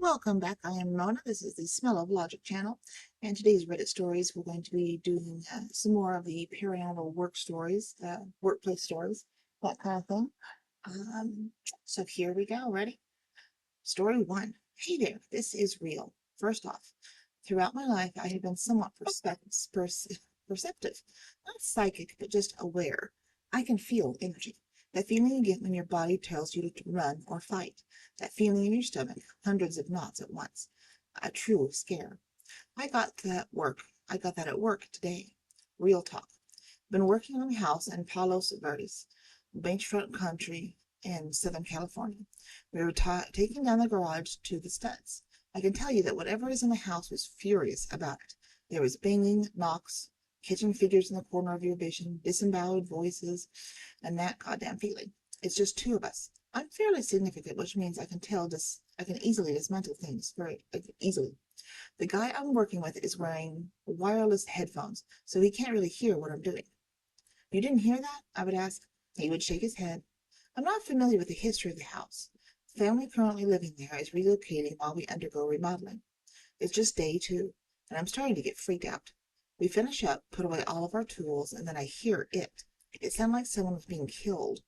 Welcome back. I am Mona. This is the Smell of Logic channel, and today's Reddit stories we're going to be doing some more of the paranormal work stories, workplace stories, that kind of thing. Um, so here we go. Ready? Story one. Hey there, this is real. First off, throughout my life, I have been somewhat perceptive, not psychic, but just aware. I can feel energy. That feeling you get when your body tells you to run or fight. That feeling in your stomach, hundreds of knots at once. A true scare. I got that work. I got that at work today. Real talk. Been working on a house in Palos Verdes, beachfront country in Southern California. We were taking down the garage to the studs. I can tell you that whatever is in the house was furious about it. There was banging, knocks, kitchen figures in the corner of your vision, disemboweled voices, and that goddamn feeling. It's just two of us. I'm fairly significant, which means I can easily dismantle things very easily. The guy I'm working with is wearing wireless headphones, so he can't really hear what I'm doing. You didn't hear that? I would ask. He would shake his head. I'm not familiar with the history of the house. The family currently living there is relocating while we undergo remodeling. It's just day two, and I'm starting to get freaked out. We finish up, put away all of our tools, and then I hear it. It sounded like someone was being killed.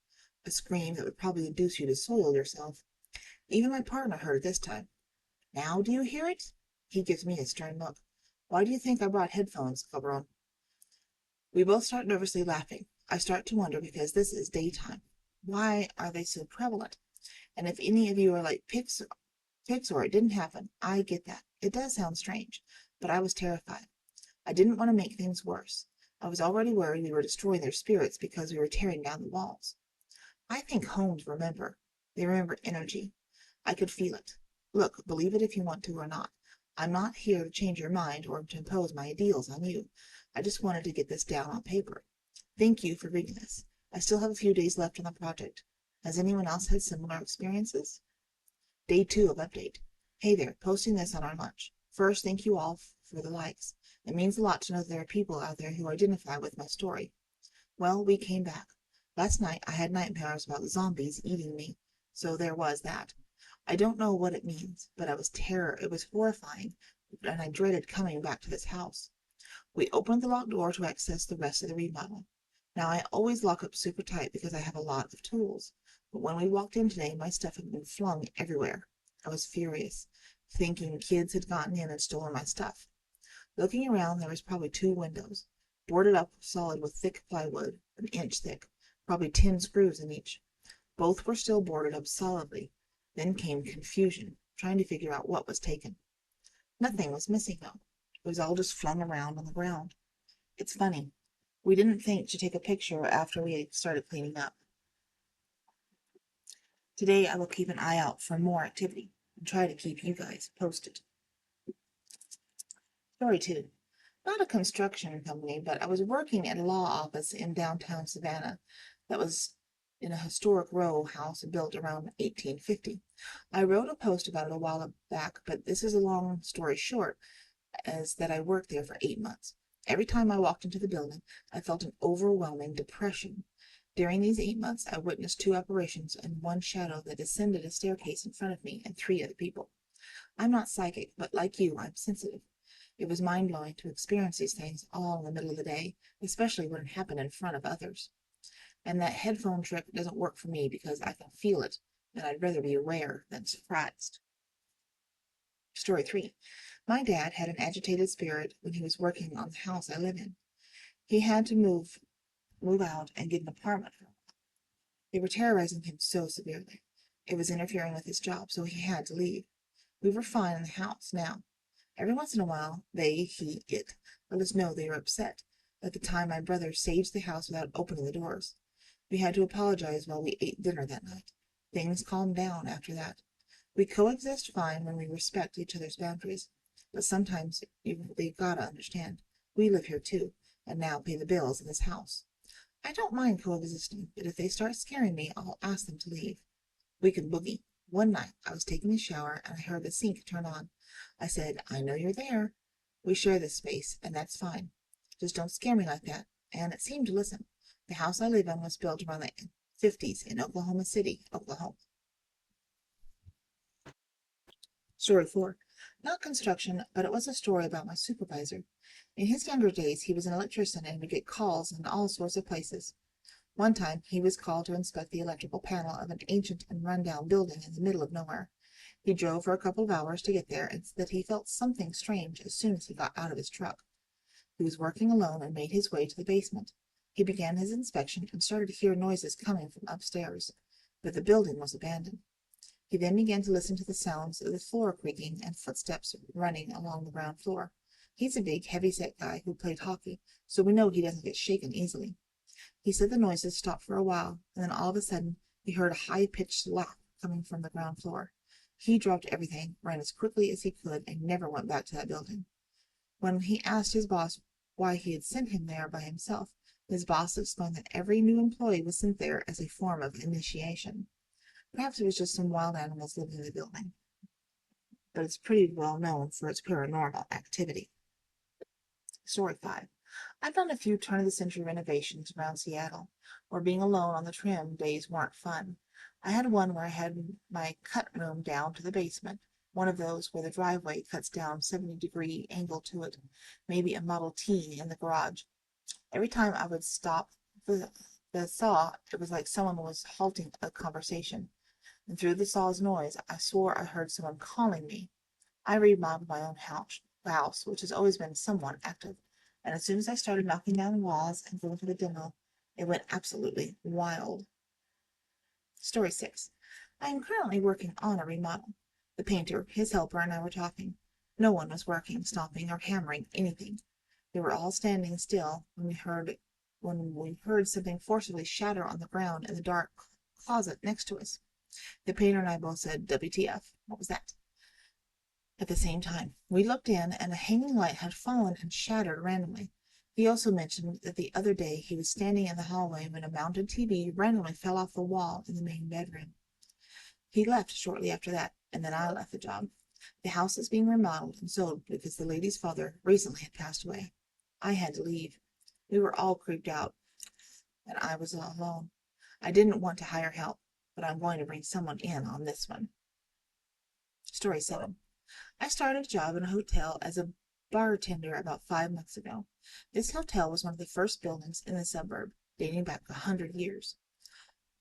A scream that would probably induce you to soil yourself. Even my partner heard it this time. Now do you hear it? He gives me a stern look. Why do you think I brought headphones, cabron? We both start nervously laughing. I start to wonder because this is daytime. Why are they so prevalent? And if any of you are like pics or it didn't happen, I get that. It does sound strange, but I was terrified. I didn't want to make things worse. I was already worried we were destroying their spirits because we were tearing down the walls. I think homes remember. They remember energy. I could feel it. Look, believe it if you want to or not. I'm not here to change your mind or to impose my ideals on you. I just wanted to get this down on paper. Thank you for reading this. I still have a few days left on the project. Has anyone else had similar experiences? Day 2 of update. Hey there, posting this on our lunch. First, thank you all for the likes. It means a lot to know that there are people out there who identify with my story. Well, we came back. Last night I had nightmares about zombies eating me, so there was that. I don't know what it means, but it was horrifying, and I dreaded coming back to this house. We opened the locked door to access the rest of the remodel. Now I always lock up super tight because I have a lot of tools, but when we walked in today, my stuff had been flung everywhere. I was furious, thinking kids had gotten in and stolen my stuff. Looking around, there was probably 2 windows, boarded up solid with thick plywood, an inch thick, probably 10 screws in each. Both were still boarded up solidly. Then came confusion, trying to figure out what was taken. Nothing was missing, though. It was all just flung around on the ground. It's funny. We didn't think to take a picture after we had started cleaning up. Today I will keep an eye out for more activity and try to keep you guys posted. Story 2. Not a construction company, but I was working at a law office in downtown Savannah that was in a historic row house built around 1850. I wrote a post about it a while back, but this is a long story short, as that I worked there for 8 months. Every time I walked into the building, I felt an overwhelming depression. During these 8 months, I witnessed 2 apparitions and one shadow that descended a staircase in front of me and 3 other people. I'm not psychic, but like you, I'm sensitive. It was mind-blowing to experience these things all in the middle of the day, especially when it happened in front of others. And that headphone trick doesn't work for me because I can feel it, and I'd rather be aware than surprised. Story 3. My dad had an agitated spirit when he was working on the house I live in. He had to move out and get an apartment for a while. They were terrorizing him so severely. It was interfering with his job, so he had to leave. We were fine in the house now. Every once in a while, it, let us know they were upset. At the time, my brother saged the house without opening the doors. We had to apologize while we ate dinner that night. Things calmed down after that. We coexist fine when we respect each other's boundaries. But sometimes they gotta understand. We live here too, and now pay the bills in this house. I don't mind coexisting, but if they start scaring me, I'll ask them to leave. We can boogie. One night, I was taking a shower and I heard the sink turn on. I said, I know you're there. We share this space, and that's fine. Just don't scare me like that. And it seemed to listen. The house I live in was built around the 50s in Oklahoma City, Oklahoma. Story 4. Not construction, but it was a story about my supervisor. In his younger days, he was an electrician and would get calls in all sorts of places. One time, he was called to inspect the electrical panel of an ancient and run-down building in the middle of nowhere. He drove for a couple of hours to get there, and said that he felt something strange as soon as he got out of his truck. He was working alone and made his way to the basement. He began his inspection and started to hear noises coming from upstairs, but the building was abandoned. He then began to listen to the sounds of the floor creaking and footsteps running along the ground floor. He's a big, heavy-set guy who played hockey, so we know he doesn't get shaken easily. He said the noises stopped for a while, and then all of a sudden he heard a high-pitched laugh coming from the ground floor. He dropped everything, ran as quickly as he could, and never went back to that building. When he asked his boss why he had sent him there by himself, his boss explained that every new employee was sent there as a form of initiation. Perhaps it was just some wild animals living in the building, but it's pretty well known for its paranormal activity. Story 5. I've done a few turn-of-the-century renovations around Seattle, where being alone on the trim days weren't fun. I had one where I had my cut room down to the basement, one of those where the driveway cuts down 70-degree angle to it, maybe a Model T in the garage. Every time I would stop the saw, it was like someone was halting a conversation, and through the saw's noise, I swore I heard someone calling me. I remodeled my own house, which has always been somewhat active, and as soon as I started knocking down walls and going for the demo, it went absolutely wild. Story 6. I am currently working on a remodel. The painter, his helper, and I were talking. No one was working, stomping, or hammering anything. They were all standing still when we heard something forcibly shatter on the ground in the dark closet next to us. The painter and I both said, WTF, what was that? At the same time, we looked in, and a hanging light had fallen and shattered randomly. He also mentioned that the other day he was standing in the hallway when a mounted TV randomly fell off the wall in the main bedroom. He left shortly after that, and then I left the job. The house is being remodeled and sold because the lady's father recently had passed away. I had to leave. We were all creeped out, and I was all alone. I didn't want to hire help, but I'm going to bring someone in on this one. Story 7. I started a job in a hotel as a bartender about 5 months ago. This hotel was one of the first buildings in the suburb, dating back 100 years.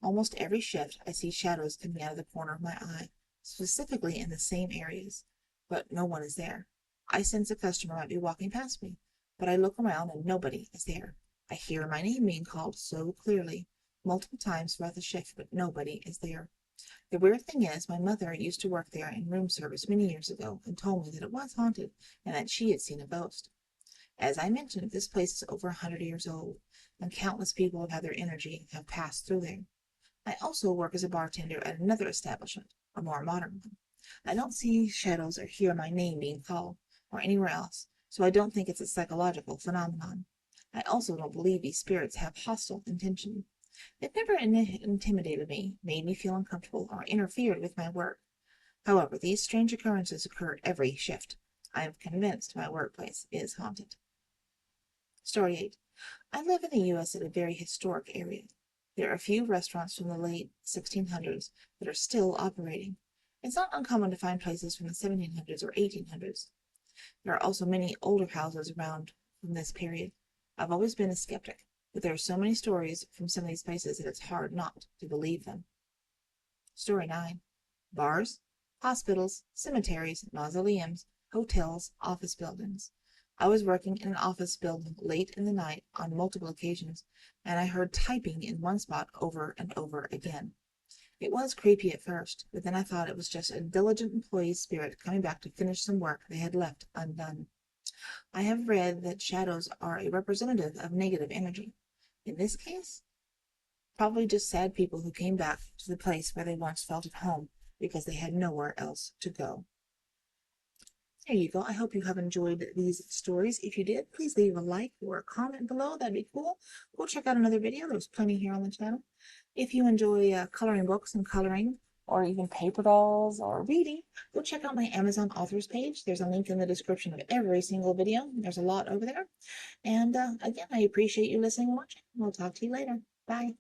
Almost every shift, I see shadows coming out of the corner of my eye, specifically in the same areas, but no one is there. I sense a customer might be walking past me, but I look around and nobody is there. I hear my name being called so clearly, multiple times throughout the shift, but nobody is there. The weird thing is, my mother used to work there in room service many years ago and told me that it was haunted and that she had seen a ghost. As I mentioned, this place is over 100 years old, and countless people have had their energy have passed through there. I also work as a bartender at another establishment, a more modern one. I don't see shadows or hear my name being called, or anywhere else, so I don't think it's a psychological phenomenon. I also don't believe these spirits have hostile intention. It never intimidated me, made me feel uncomfortable, or interfered with my work. However, these strange occurrences occur every shift. I am convinced my workplace is haunted. Story 8. I live in the U.S. in a very historic area. There are a few restaurants from the late 1600s that are still operating. It's not uncommon to find places from the 1700s or 1800s. There are also many older houses around from this period. I've always been a skeptic, but there are so many stories from some of these places that it's hard not to believe them. Story 9. Bars, hospitals, cemeteries, mausoleums, hotels, office buildings. I was working in an office building late in the night on multiple occasions, and I heard typing in one spot over and over again. It was creepy at first, but then I thought it was just a diligent employee's spirit coming back to finish some work they had left undone. I have read that shadows are a representative of negative energy. In this case, probably just sad people who came back to the place where they once felt at home because they had nowhere else to go. There you go. I hope you have enjoyed these stories. If you did, please leave a like or a comment below. That'd be cool. Go check out another video. There's plenty here on the channel. If you enjoy coloring books and coloring, or even paper dolls or reading, go check out my Amazon authors page. There's a link in the description of every single video. There's a lot over there. And again, I appreciate you listening and watching. We'll talk to you later. Bye.